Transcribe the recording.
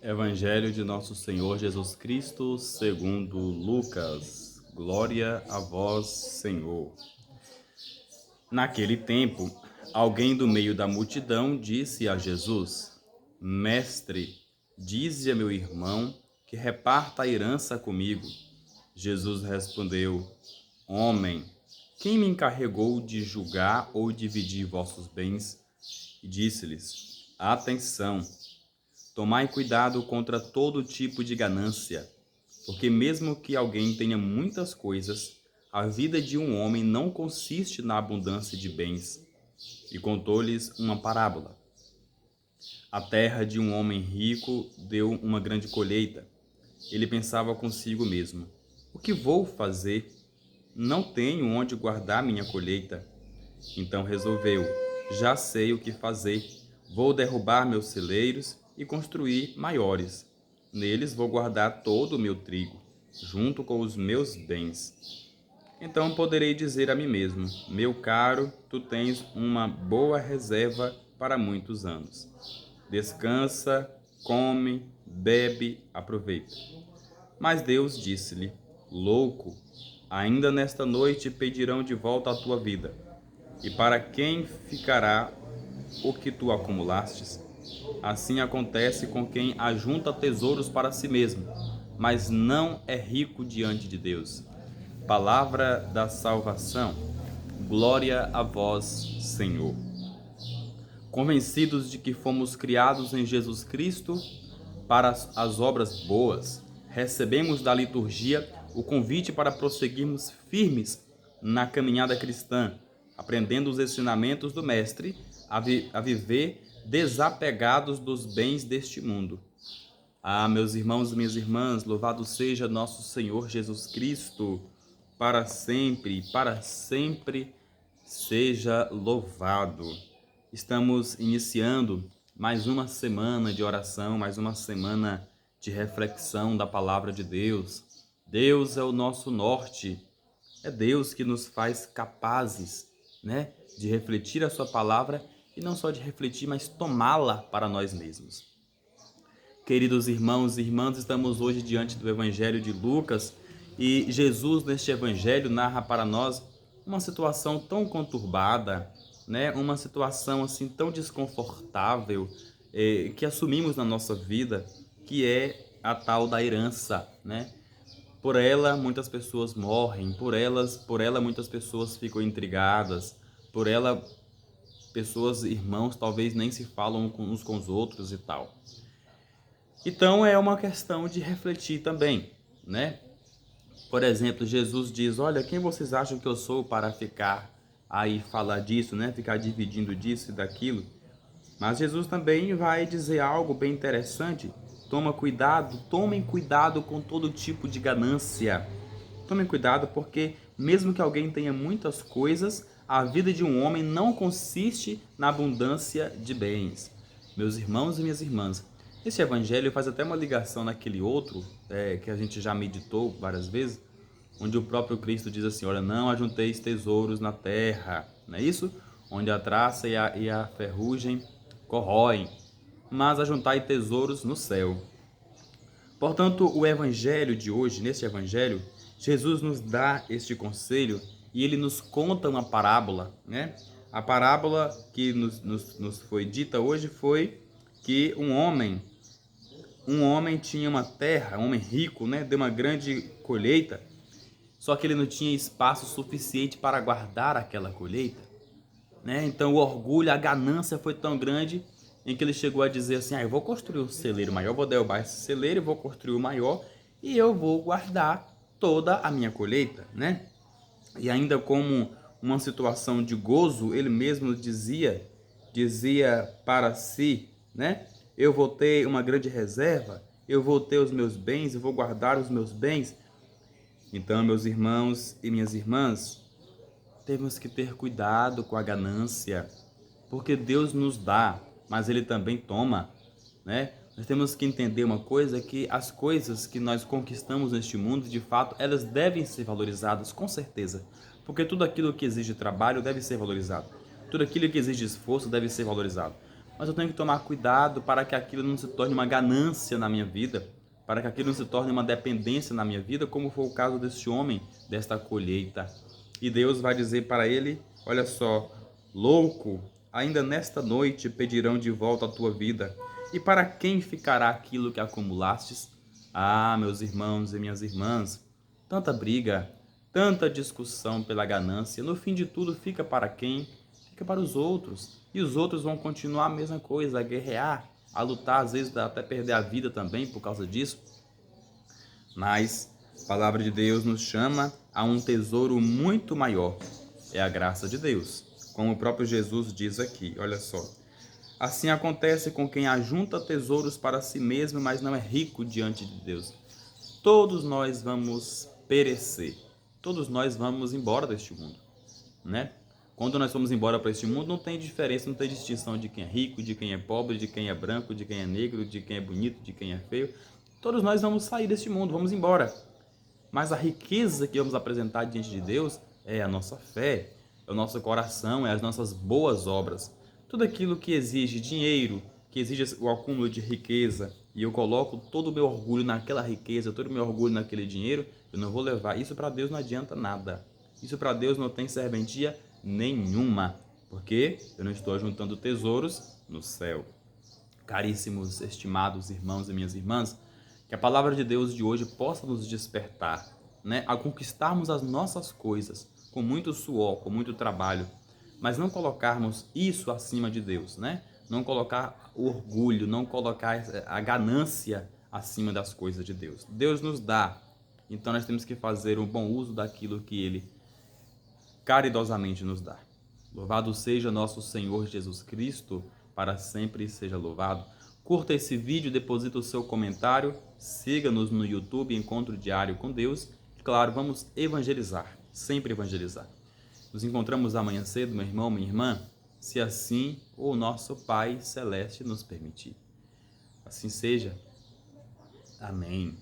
Evangelho de Nosso Senhor Jesus Cristo, segundo Lucas. Glória a vós, Senhor. Naquele tempo, alguém do meio da multidão disse a Jesus: Mestre, dize a meu irmão que reparta a herança comigo. Jesus respondeu: Homem, quem me encarregou de julgar ou dividir vossos bens? E disse-lhes: Atenção! Tomai cuidado contra todo tipo de ganância, porque mesmo que alguém tenha muitas coisas, a vida de um homem não consiste na abundância de bens. E contou-lhes uma parábola. A terra de um homem rico deu uma grande colheita. Ele pensava consigo mesmo: o que vou fazer? Não tenho onde guardar minha colheita. Então resolveu: já sei o que fazer. Vou derrubar meus celeiros e construir maiores. Neles vou guardar todo o meu trigo, junto com os meus bens. Então poderei dizer a mim mesmo: meu caro, tu tens uma boa reserva para muitos anos. Descansa, come, bebe, aproveita. Mas Deus disse-lhe: louco, ainda nesta noite pedirão de volta a tua vida. E para quem ficará o que tu acumulastes? Assim acontece com quem ajunta tesouros para si mesmo, mas não é rico diante de Deus. Palavra da salvação. Glória a vós, Senhor. Convencidos de que fomos criados em Jesus Cristo para as obras boas, recebemos da liturgia o convite para prosseguirmos firmes na caminhada cristã, aprendendo os ensinamentos do Mestre a viver desapegados dos bens deste mundo. Ah, meus irmãos e minhas irmãs, louvado seja nosso Senhor Jesus Cristo, para sempre seja louvado. Estamos iniciando mais uma semana de oração, mais uma semana de reflexão da palavra de Deus. Deus é o nosso norte, é Deus que nos faz capazes, de refletir a sua palavra e não só de refletir, mas tomá-la para nós mesmos. Queridos irmãos e irmãs, estamos hoje diante do Evangelho de Lucas e Jesus, neste Evangelho, narra para nós uma situação tão conturbada, uma situação assim tão desconfortável que assumimos na nossa vida, que é a tal da herança, Por ela, muitas pessoas morrem, por ela muitas pessoas ficam intrigadas, por ela, pessoas, irmãos, talvez nem se falam uns com os outros e tal. Então é uma questão de refletir também, Por exemplo, Jesus diz: olha, quem vocês acham que eu sou para ficar aí falar disso, Ficar dividindo disso e daquilo. Mas Jesus também vai dizer algo bem interessante. Tomem cuidado com todo tipo de ganância. Tomem cuidado porque mesmo que alguém tenha muitas coisas, a vida de um homem não consiste na abundância de bens. Meus irmãos e minhas irmãs, esse evangelho faz até uma ligação naquele outro, que a gente já meditou várias vezes, onde o próprio Cristo diz assim: olha, não ajunteis tesouros na terra, não é isso? Onde a traça e a ferrugem corroem, mas ajuntai tesouros no céu. Portanto, o evangelho de hoje, nesse evangelho, Jesus nos dá este conselho e ele nos conta uma parábola, A parábola que nos foi dita hoje foi que um homem tinha uma terra, um homem rico, deu uma grande colheita, só que ele não tinha espaço suficiente para guardar aquela colheita, Então o orgulho, a ganância foi tão grande em que ele chegou a dizer assim: eu vou construir um celeiro maior, vou derrubar esse celeiro, vou construir o maior e eu vou guardar toda a minha colheita, E ainda como uma situação de gozo, ele mesmo dizia para si, Eu vou ter uma grande reserva, eu vou ter os meus bens, eu vou guardar os meus bens. Então, meus irmãos e minhas irmãs, temos que ter cuidado com a ganância, porque Deus nos dá, mas Ele também toma, Nós temos que entender uma coisa, que as coisas que nós conquistamos neste mundo, de fato, elas devem ser valorizadas, com certeza, porque tudo aquilo que exige trabalho deve ser valorizado, tudo aquilo que exige esforço deve ser valorizado, mas eu tenho que tomar cuidado para que aquilo não se torne uma ganância na minha vida, para que aquilo não se torne uma dependência na minha vida, como foi o caso deste homem, desta colheita. E Deus vai dizer para ele, olha só, louco, ainda nesta noite pedirão de volta a tua vida. E para quem ficará aquilo que acumulastes? Ah, meus irmãos e minhas irmãs, tanta briga, tanta discussão pela ganância, no fim de tudo fica para quem? Fica para os outros. E os outros vão continuar a mesma coisa, a guerrear, a lutar, às vezes até perder a vida também por causa disso. Mas a palavra de Deus nos chama a um tesouro muito maior, é a graça de Deus. Como o próprio Jesus diz aqui, olha só. Assim acontece com quem ajunta tesouros para si mesmo, mas não é rico diante de Deus. Todos nós vamos perecer. Todos nós vamos embora deste mundo, né? Quando nós vamos embora para este mundo, não tem diferença, não tem distinção de quem é rico, de quem é pobre, de quem é branco, de quem é negro, de quem é bonito, de quem é feio. Todos nós vamos sair deste mundo, vamos embora. Mas a riqueza que vamos apresentar diante de Deus é a nossa fé, é o nosso coração, é as nossas boas obras. Tudo aquilo que exige dinheiro, que exige o acúmulo de riqueza, e eu coloco todo o meu orgulho naquela riqueza, todo o meu orgulho naquele dinheiro, eu não vou levar. Isso para Deus não adianta nada. Isso para Deus não tem serventia nenhuma, porque eu não estou juntando tesouros no céu. Caríssimos, estimados irmãos e minhas irmãs, que a palavra de Deus de hoje possa nos despertar, né, a conquistarmos as nossas coisas com muito suor, com muito trabalho, mas não colocarmos isso acima de Deus, né? Não colocar o orgulho, não colocar a ganância acima das coisas de Deus. Deus nos dá, então nós temos que fazer um bom uso daquilo que Ele caridosamente nos dá. Louvado seja nosso Senhor Jesus Cristo, para sempre seja louvado. Curta esse vídeo, deposita o seu comentário, siga-nos no YouTube, Encontro Diário com Deus. E claro, vamos evangelizar, sempre evangelizar. Nos encontramos amanhã cedo, meu irmão, minha irmã, se assim o nosso Pai Celeste nos permitir. Assim seja. Amém.